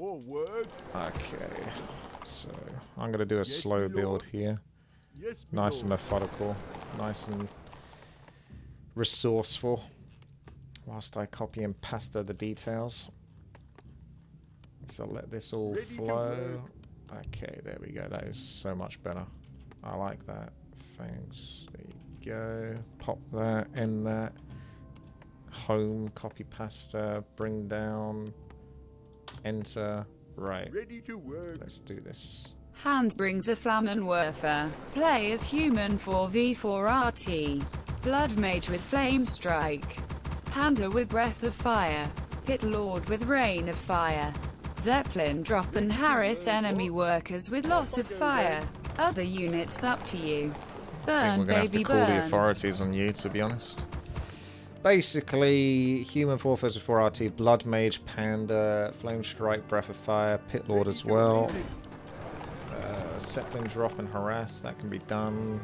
Okay, so I'm gonna do a slow build here. Nice and methodical, nice and resourceful. Whilst I copy and pasta the details. So let this all flow. Okay, there we go. That is so much better. I like that. Thanks. There you go. Pop that, end that. Home, copy pasta, bring down, enter. Right. Ready to work. Let's do this. Hans brings a flammenwerfer. Play as human 4v4 RT. Blood mage with flame strike. Panda with breath of fire. Pit lord with rain of fire. Zepelin drop and harass enemy workers with lots of fire. Other units up to you. Burn, baby, burn. I think we're gonna have to call the authorities on you, to be honest. Basically, human 4v4 RT, blood mage, panda, flame strike, breath of fire, pit lord as well. Zepelin drop and harass, that can be done.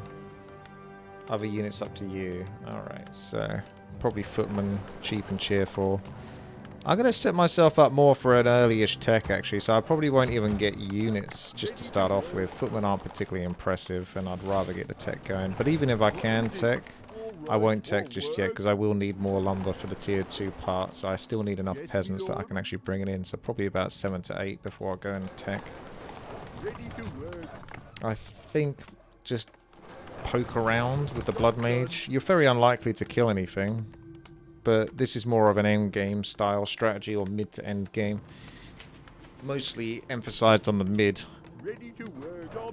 Other units up to you. Alright, so probably footman, cheap and cheerful. I'm going to set myself up more for an early-ish tech, actually, so I probably won't even get units just to start off with. Footmen aren't particularly impressive, and I'd rather get the tech going. But even if I can tech, I won't tech just yet, because I will need more lumber for the tier 2 part, so I still need enough peasants that I can actually bring it in, so probably about 7 to 8 before I go and tech. I think just poke around with the blood mage. You're very unlikely to kill anything, but this is more of an end game style strategy, or mid to end game. Mostly emphasized on the mid,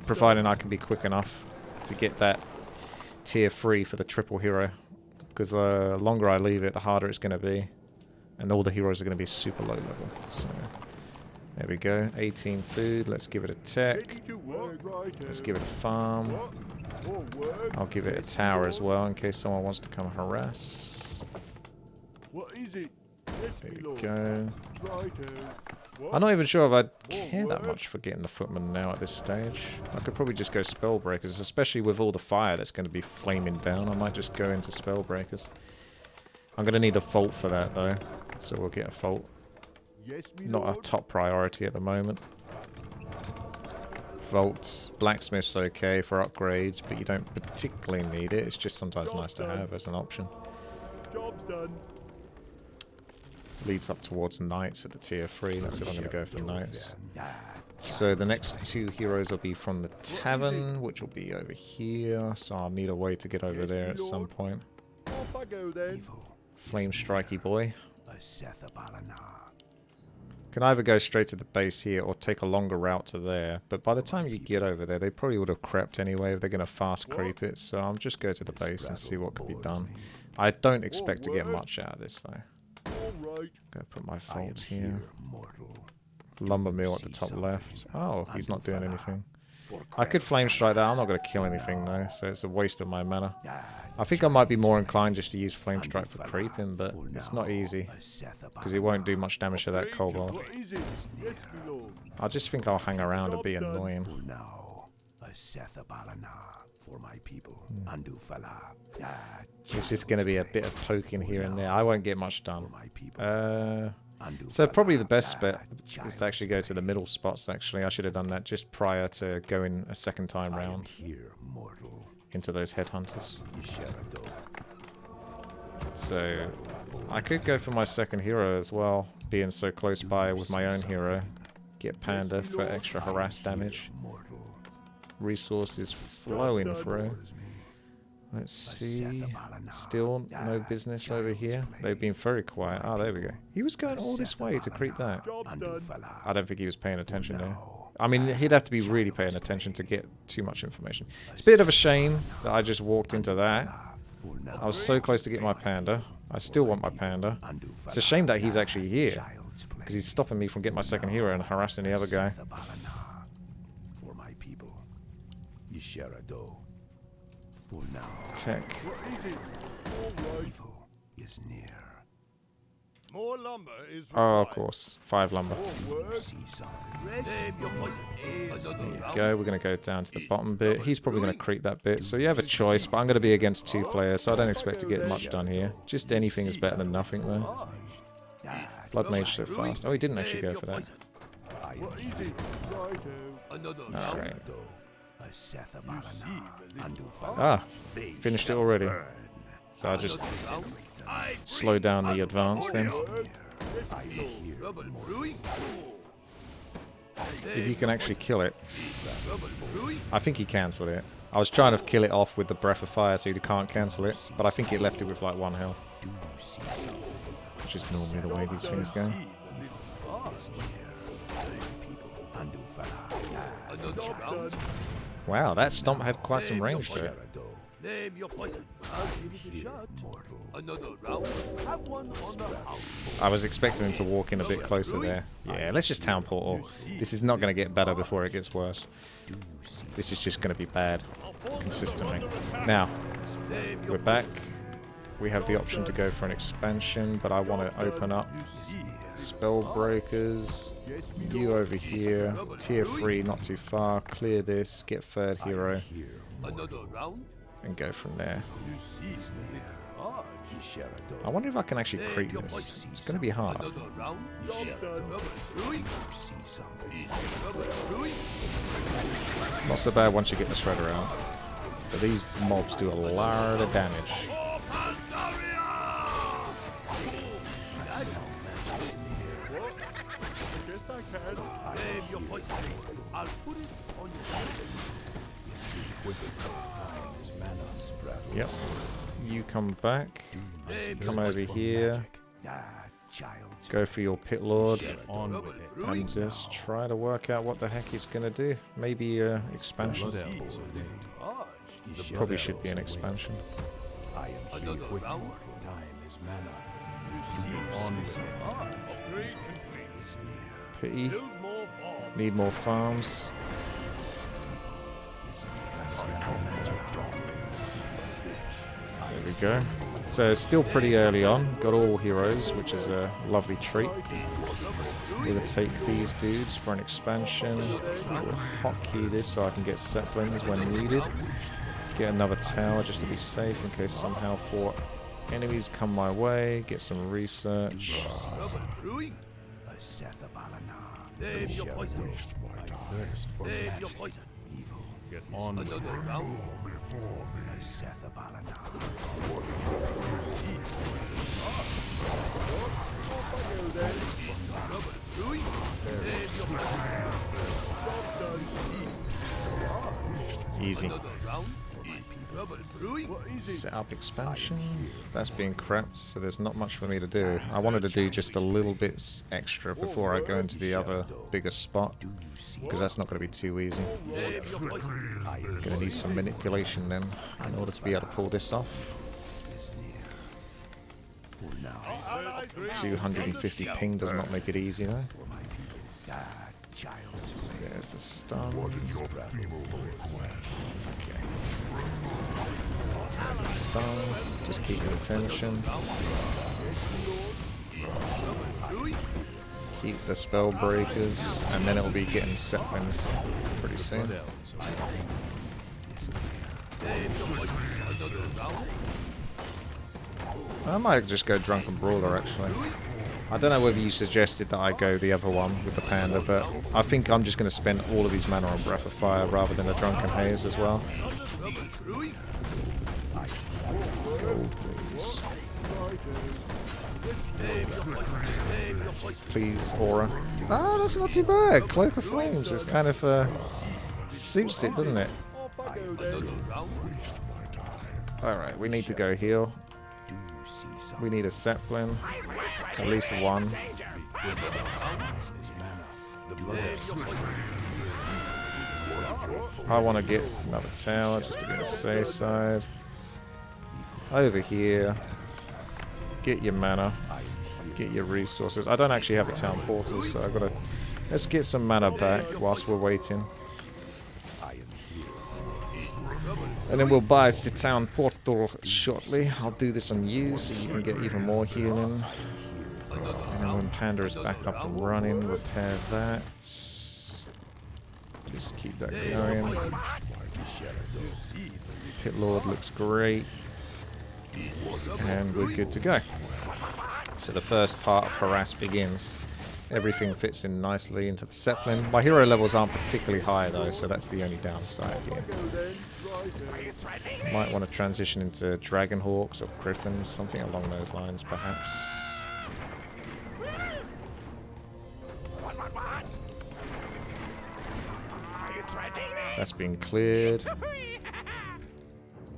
providing I can be quick enough to get that tier 3 for the triple hero, because the longer I leave it, the harder it's going to be, and all the heroes are going to be super low level. So there we go, 18 food, let's give it a tech, let's give it a farm, I'll give it a tower as well in case someone wants to come harass. There we go. I'm not even sure if I care that much for getting the footman now at this stage. I could probably just go spellbreakers, especially with all the fire that's going to be flaming down. I might just go into spellbreakers. I'm going to need a vault for that though, so we'll get a vault. Not a top priority at the moment. Vaults, blacksmith's okay for upgrades, but you don't particularly need it. It's just sometimes nice to have as an option. Job's done. Leads up towards knights at the tier 3. That's if I'm going to go for knights. So the next 2 heroes will be from the tavern, which will be over here. So I'll need a way to get over there at some point. Flame strikey boy. Can either go straight to the base here or take a longer route to there. But by the time you get over there, they probably would have crept anyway if they're going to fast creep it. So I'll just go to the base and see what can be done. I don't expect to get much out of this though. Gonna put my vault here. Lumber mill at the top left. Oh, he's not doing anything. I could flame strike that. I'm not going to kill anything though, so it's a waste of my mana. I think I might be more inclined just to use flame strike for creeping, but it's not easy because it won't do much damage to that kobold. I just think I'll hang around and be annoying. For my people. It's just going to be a bit of poking here and there. I won't get much done. So probably the best bet is to actually go to the middle spots, actually. I should have done that just prior to going a second time round into those headhunters. So I could go for my second hero as well, being so close by with my own hero. Get Panda for extra harass damage. Resources flowing through. Let's see. Still no business over here. They've been very quiet. Oh, there we go. He was going all this way to creep that. I don't think he was paying attention there. I mean, he'd have to be really paying attention to get too much information. It's a bit of a shame that I just walked into that. I was so close to get my Panda. I still want my Panda. It's a shame that he's actually here, because he's stopping me from getting my second hero and harassing the other guy. Tech. Oh, of course. 5 lumber. There you go. We're going to go down to the bottom bit. He's probably going to creep that bit. So you have a choice, but I'm going to be against 2 players, so I don't expect to get much done here. Just anything is better than nothing, though. Blood mage so fast. Oh, he didn't actually go for that. Alright. Ah, finished it already. So I just slow down the advance then. If you can actually kill it. I think he cancelled it. I was trying to kill it off with the Breath of Fire so you can't cancel it, but I think it left it with like 1 health. Which is normally the way these things go. Wow, that stomp had quite some range to it. I was expecting him to walk in a bit closer there. Yeah, let's just town portal. This is not going to get better before it gets worse. This is just going to be bad consistently. Now, we're back. We have the option to go for an expansion, but I want to open up spell breakers. You over here, tier 3, not too far. Clear this, get 3rd hero, and go from there. I wonder if I can actually creep this. It's going to be hard. Not so bad once you get the shredder out. But these mobs do a lot of damage. Yep. You come back. Come over here. Go for your Pit Lord. And just try to work out what the heck he's going to do. Maybe expansion. Probably should be an expansion. Pity. Need more farms. There we go. So it's still pretty early on. Got all heroes, which is a lovely treat. We're going to take these dudes for an expansion. We'll hotkey this so I can get Zeppelins when needed. Get another tower just to be safe in case somehow 4 enemies come my way. Get some research. Get on with it. Easy. Set up expansion. That's being crapped, so there's not much for me to do. I wanted to do just a little bit extra before I go into the other bigger spot, because that's not going to be too easy. Going to need some manipulation then in order to be able to pull this off. 250 ping does not make it easy though. There's the stun. Okay. There's the stun. Just keep your attention. Keep the spell breakers, and then it'll be getting Zeppelins pretty soon. I might just go Drunken Brawler actually. I don't know whether you suggested that I go the other one with the Panda, but I think I'm just going to spend all of these mana on Breath of Fire rather than a Drunken Haze as well. Gold, please. Please, Aura. Ah, that's not too bad. Cloak of Flames is kind of suits it, doesn't it? Alright, we need to go heal. We need a Zeppelin. At least one. I want to get another tower just to be on the safe side. Over here. Get your mana. Get your resources. I don't actually have a town portal, so I've got to... Let's get some mana back whilst we're waiting. And then we'll buy the town portal shortly. I'll do this on you so you can get even more healing. And then when Panda is back up and running, repair that. Just keep that going. Pit Lord looks great. And we're good to go. So the first part of harass begins. Everything fits in nicely into the Zepelin. My hero levels aren't particularly high though, so that's the only downside here. Might want to transition into Dragonhawks or Griffins, something along those lines perhaps. That's been cleared.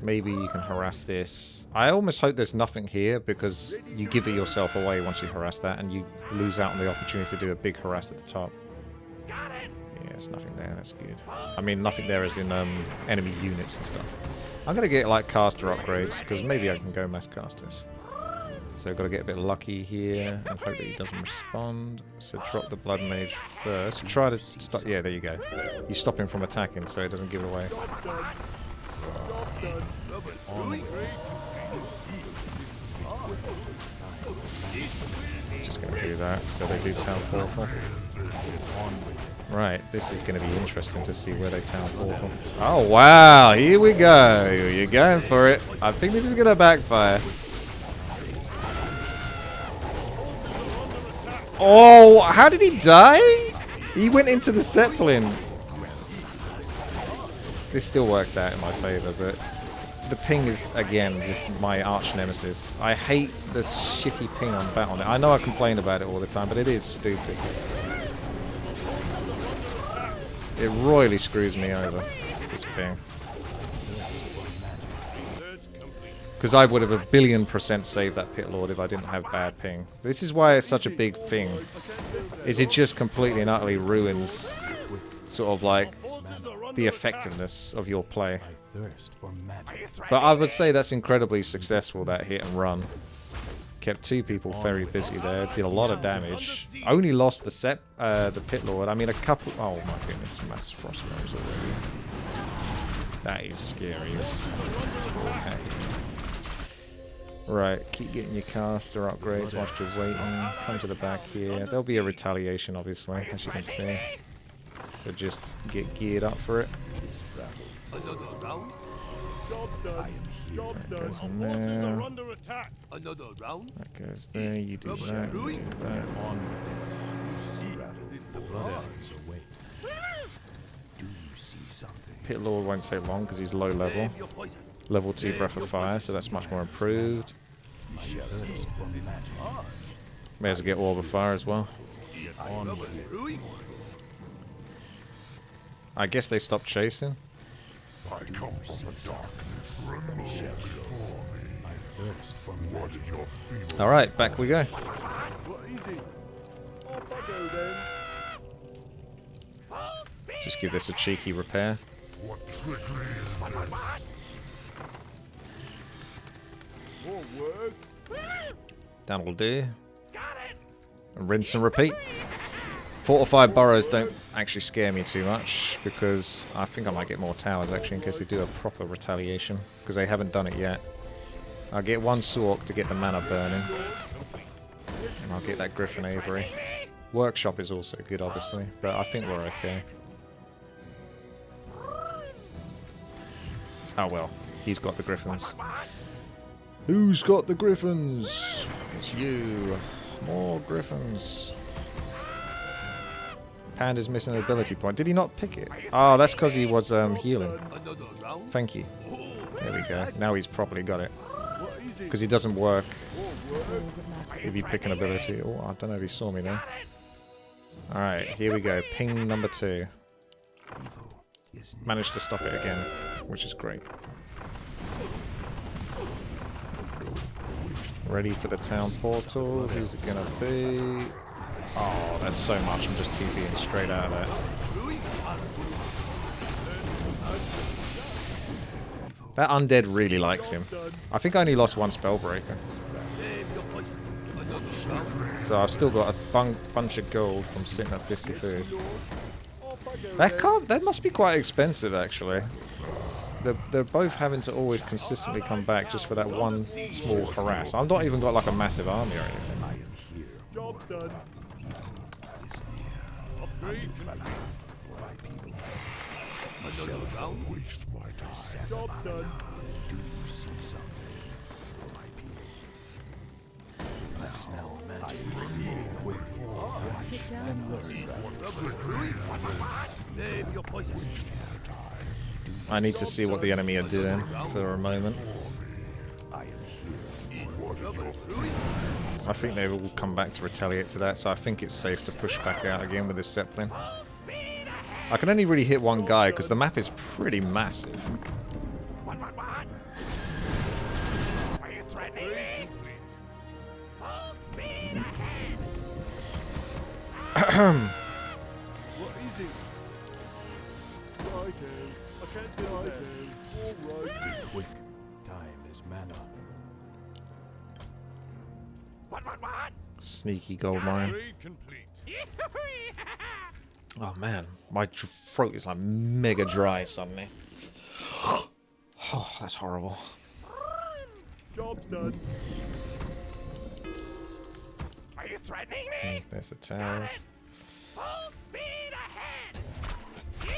Maybe you can harass this. I almost hope there's nothing here because you give it yourself away once you harass that and you lose out on the opportunity to do a big harass at the top. Yeah, there's nothing there. That's good. I mean, nothing there as in enemy units and stuff. I'm going to get like caster upgrades because maybe I can go mass casters. So I've got to get a bit lucky here and hope that he doesn't respond. So drop the Blood Mage first. Try to stop. Yeah, there you go. You stop him from attacking so it doesn't give it away. Just going to do that so they do town portal. Right, this is going to be interesting to see where they town portal. Oh wow, here we go. You're going for it. I think this is going to backfire. Oh, how did he die? He went into the Zepelin. This still works out in my favor, but the ping is, again, just my arch nemesis. I hate the shitty ping on Battle.net. I know I complain about it all the time, but it is stupid. It royally screws me over, this ping. Because I would have 1,000,000,000% saved that Pit Lord if I didn't have bad ping. This is why it's such a big thing. Is it just completely and utterly ruins sort of like the effectiveness of your play. But I would say that's incredibly successful, that hit and run. Kept two people very busy there, did a lot of damage. Only lost the Pit Lord. I mean, a couple... Oh my goodness, mass frost realms already. That is scary. Okay. Right, keep getting your caster upgrades whilst you're waiting. Come to the back here. There'll be a retaliation, obviously, as you can see. So just get geared up for it. That goes in there. That goes there. You do that. You do that. Pit Lord won't take long because he's low level. Level 2 Breath of Fire, so that's much more improved. May as well get Orb of Fire as well. I guess they stopped chasing. Alright, back we go. Just give this a cheeky repair. That'll do. And rinse and repeat. Fortified burrows don't actually scare me too much because I think I might get more towers actually in case they do a proper retaliation because they haven't done it yet. I'll get one Sork to get the mana burning and I'll get that Griffin Aviary. Workshop is also good obviously, but I think we're okay. Oh well, he's got the Griffins. Who's got the Griffins? It's you. More Griffins. Panda's missing an ability point. Did he not pick it? Oh, that's because he was healing. Thank you. There we go. Now he's properly got it. Because he doesn't work if you pick an ability. Oh, I don't know if he saw me there. Alright, here we go. Ping number 2. Managed to stop it again, which is great. Ready for the town portal. Who's it gonna be? Oh, that's so much. I'm just TPing straight out of that. That undead really likes him. I think I only lost one Spellbreaker. So I've still got a bunch of gold from sitting at 50 food. That must be quite expensive, actually. They're both having to always consistently come back just for that one small harass. I've not even got like a massive army or anything. Job done. Job done. I need to see what the enemy are doing for a moment. I think they will come back to retaliate to that, so I think it's safe to push back out again with this Zepelin. I can only really hit one guy because the map is pretty massive. Are you threatening me? Full speed ahead. What is it? Righto. I can't do righto. All right. Be quick. Time is mana. What? Sneaky gold mine. Raid complete. Oh man, my throat is like mega dry suddenly. Oh, that's horrible. Job's done. Are you threatening me? There's the towers. Full speed ahead. Are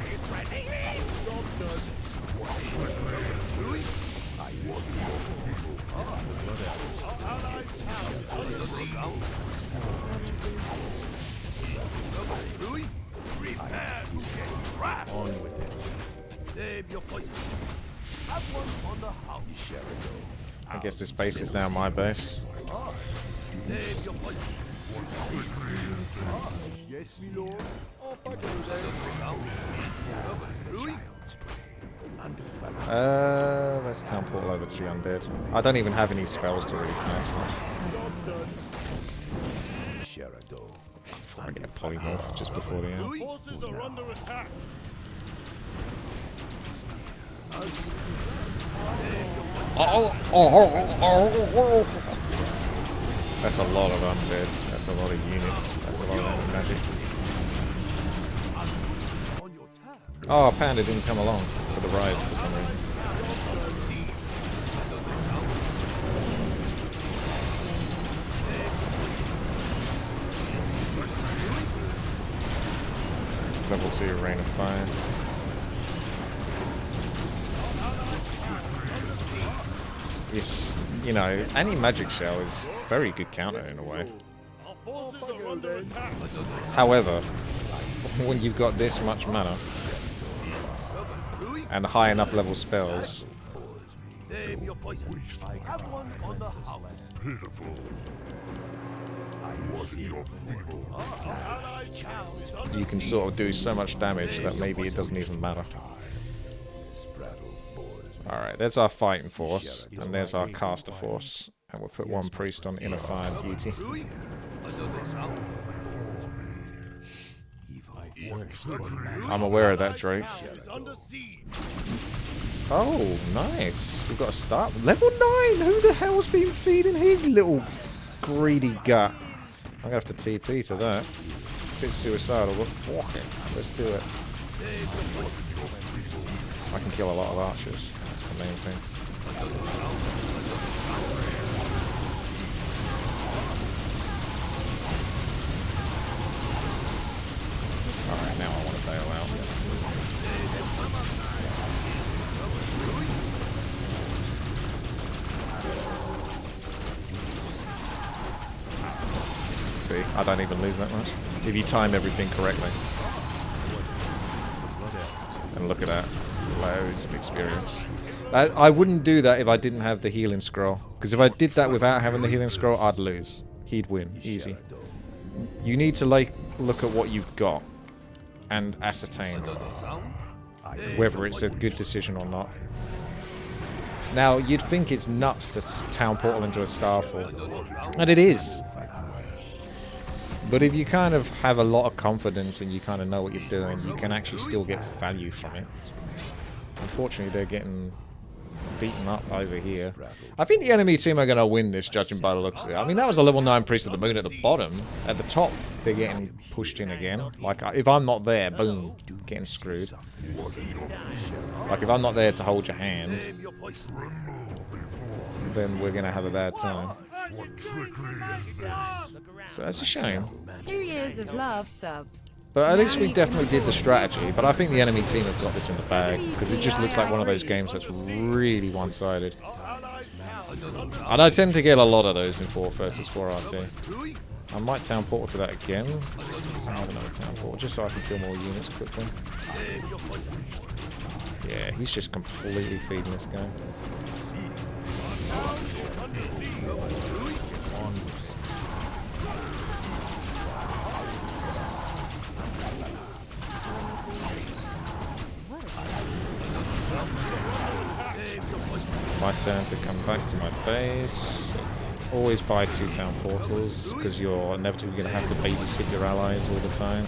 you threatening me? Job's done. On with it. I guess this base is now my base. Yes, me lord. Off I go then. Let's town portal over to the undead. I don't even have any spells to really cast much. Job's done. I get a polymorph just before the end. Forces are under attack. That's a lot of undead. That's a lot of units. That's a lot of magic. Oh, Panda didn't come along for the ride for some reason. Level 2 Rain of Fire. It's, you know, anti-magic shell is very good counter in a way. Our forces are under attack. However, when you've got this much mana and high enough level spells, Have one on the house. you can sort of do so much damage that maybe it doesn't even matter. Alright, there's our fighting force, and there's our caster force. And we'll put one priest on inner fire duty. I'm aware of that, Drake. Is under siege. Oh, nice. We've got a start. Level 9! Who the hell's been feeding his little greedy gut? I'm going to have to TP to that. Bit suicidal, but fuck it. Let's do it. I can kill a lot of archers. That's the main thing. Alright, now I want to bail out. See, I don't even lose that much. If you time everything correctly. And look at that. Loads of experience. I wouldn't do that if I didn't have the healing scroll. Because if I did that without having the healing scroll, I'd lose. He'd win. Easy. You need to like look at what you've got and ascertain whether it's a good decision or not. Now, you'd think it's nuts to town portal into a starfall. And it is. But if you kind of have a lot of confidence and you kind of know what you're doing, you can actually still get value from it. Unfortunately, they're getting beaten up over here. I think the enemy team are going to win this, judging by the looks of it. I mean, that was a level 9 Priest of the Moon at the bottom. At the top, they're getting pushed in again. Like, if I'm not there, boom, getting screwed. Like, if I'm not there to hold your hand, then we're going to have a bad time. So that's a shame. 2 years of love subs. But at least we definitely did the strategy. But I think the enemy team have got this in the bag, because it just looks like one of those games that's really one-sided. And I tend to get a lot of those in 4 versus 4 RT. I might town portal to that again. I have another town portal, just so I can kill more units quickly. Yeah, he's just completely feeding this guy. My turn to come back to my base. Always buy 2 town portals, because you're inevitably going to have to babysit your allies all the time.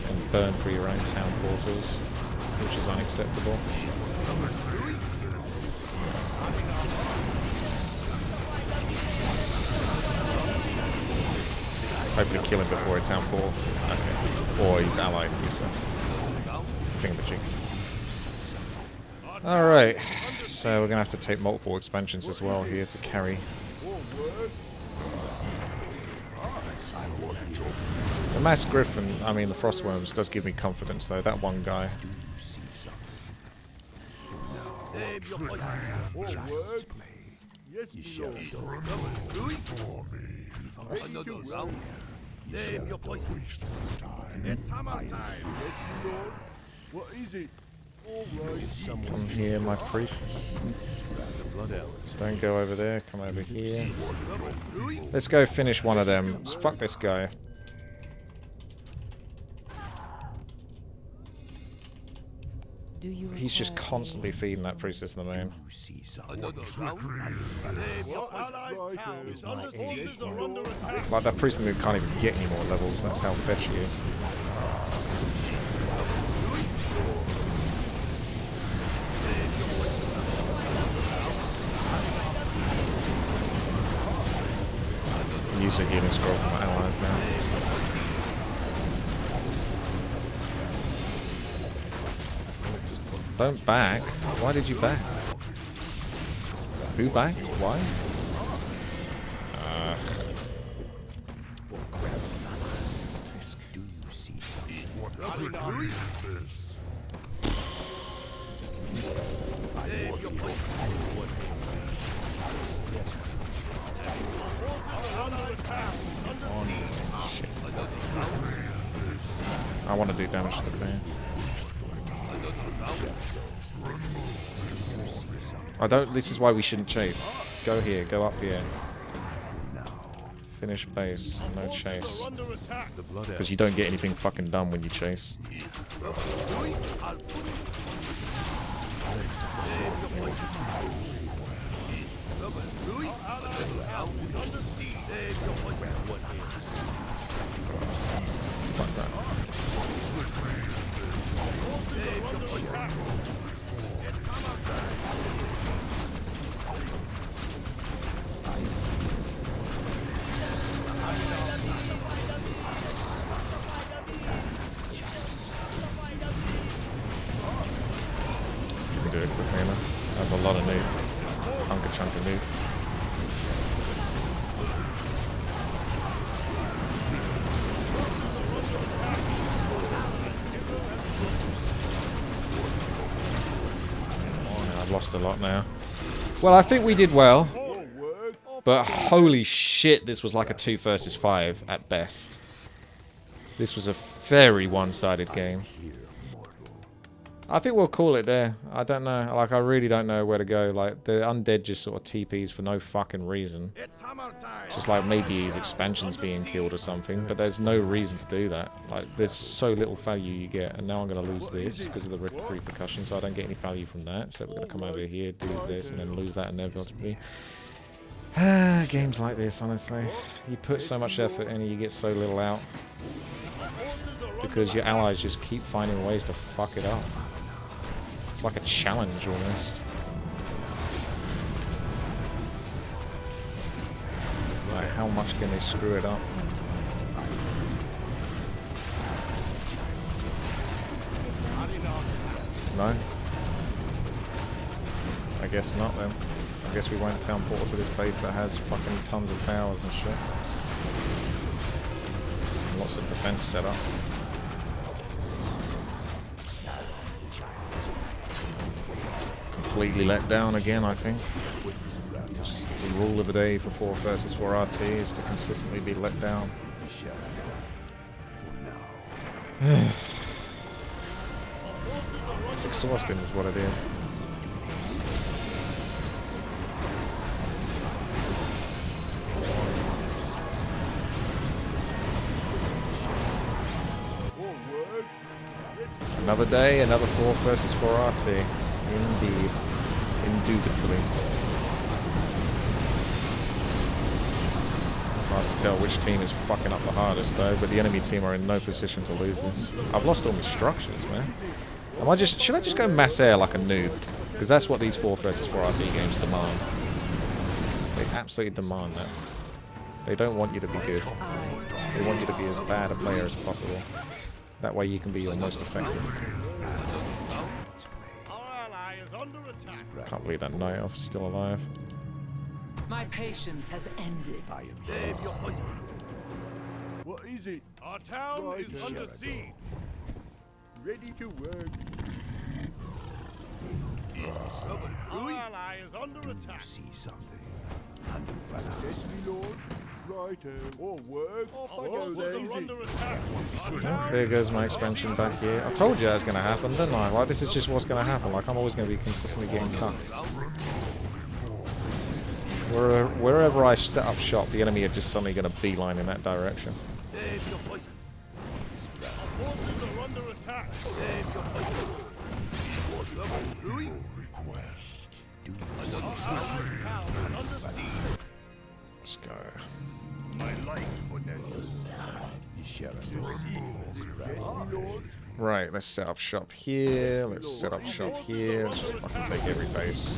And burn for your own town portals, which is unacceptable. Hopefully kill him before a town portal. Okay. Or he's allied, so. Finger the chicken. Alright, so we're going to have to take multiple expansions as well here to carry. The Mass Griffin, I mean the Frostworms, does give me confidence though, that one guy. It's hammer time. What is it? Come here, my priests. Don't go over there, come over here. Let's go finish one of them. Fuck this guy. He's just constantly feeding that priestess in the main. Like, that priestess can't even get any more levels, that's how fetch he is. Use a healing scroll for my allies now. Don't back. Why did you back? Who backed? Why? I want to do damage to the fan. I don't. This is why we shouldn't chase. Go here. Go up here. Finish base. No chase. Because you don't get anything fucking done when you chase. Fuck that. We do it quickly enough. That's a lot of loot. Hunk a chunk of loot. I've lost a lot now. Well, I think we did well. But holy shit, this was like a 2 versus 5 at best. This was a very one-sided game. I think we'll call it there. I don't know. Like, I really don't know where to go. Like, the undead just sort of TPs for no fucking reason. Just like maybe his expansion's being killed or something. But there's no reason to do that. Like, there's so little value you get. And now I'm going to lose this because of the repercussions. So I don't get any value from that. So we're going to come over here, do this, and then lose that inevitably. Games like this, honestly. You put so much effort in and you get so little out. Because your allies just keep finding ways to fuck it up. It's like a challenge almost. Like, how much can they screw it up? No? I guess not then. I guess we won't town portal to this base that has fucking tons of towers and shit. And lots of defense set up. completely let down again, I think. Just the rule of the day for 4 versus 4 RT is to consistently be let down. It's exhausting is what it is. Another day, another 4 versus 4 RT. Indeed. Indubitably. It's hard to tell which team is fucking up the hardest though, but the enemy team are in no position to lose this. I've lost all my structures, man. Should I just go mass air like a noob? Because that's what these 4 versus 4 RT games demand. They absolutely demand that. They don't want you to be good. They want you to be as bad a player as possible. That way you can be your most effective. Can't believe that Night Elf's still alive. My patience has ended. What is it? Our town is under siege. Ready to work. Our ally is under attack. See something. Yes, my lord. Righto. Or work. Our Off I go forces then. are under attack. Our Oh, town there goes my expansion back here. I told you that was going to happen, didn't I? Like, this is just what's going to happen. Like, I'm always going to be consistently getting cucked. Wherever I set up shop, the enemy are just suddenly going to beeline in that direction. Our forces are under attack. Our allied town is under siege. Let's go. My life for Nessus. Right, let's set up shop here. Let's set up shop here. Let's just fucking take every base.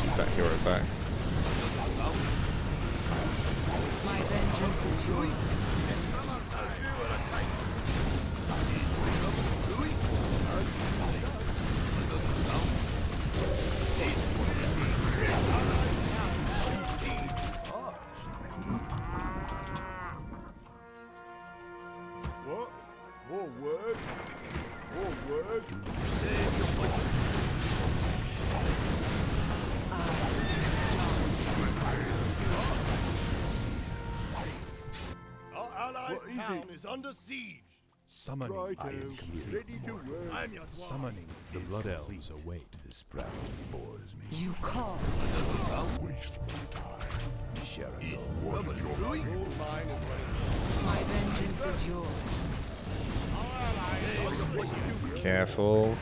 Keep that hero back. My vengeance is yours. What? More work? More work? Our allied What is town it? is under siege. Summoning Righto. is here. Ready to work. I'm your dwarf. Summoning the blood elves await. The sprout bores me. You call. My vengeance is yours. Careful.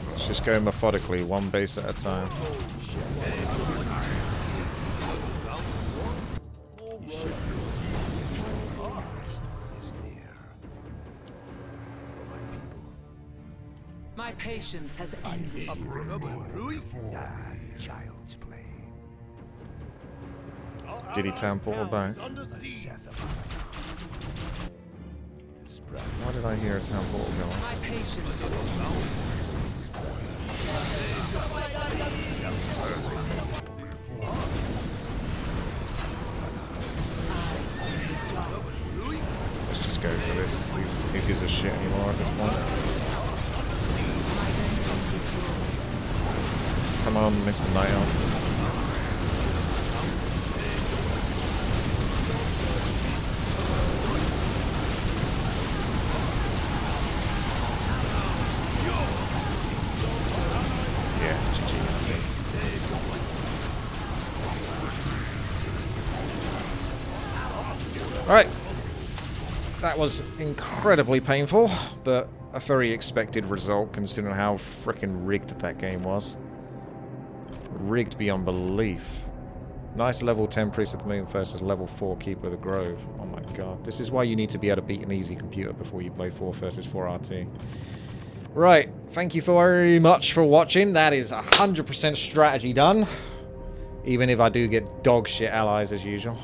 Let's just go methodically, one base at a time. My patience has ended. Child's play. Our Did he allied turn portal town back? is under siege. Why did I hear a town portal go off? My patience is ended. Let's just go for this. Who gives a shit anymore at this point? My vengeance is yours. Come on, Mr. Night Elf. Yeah, GG. Alright. That was incredibly painful, but a very expected result considering how frickin' rigged that game was. Rigged beyond belief. Nice level 10 Priest of the Moon versus level 4 Keeper of the Grove. Oh my god. This is why you need to be able to beat an easy computer before you play 4 versus 4 RT. Right. Thank you very much for watching. That is 100% strategy done. Even if I do get dog shit allies as usual.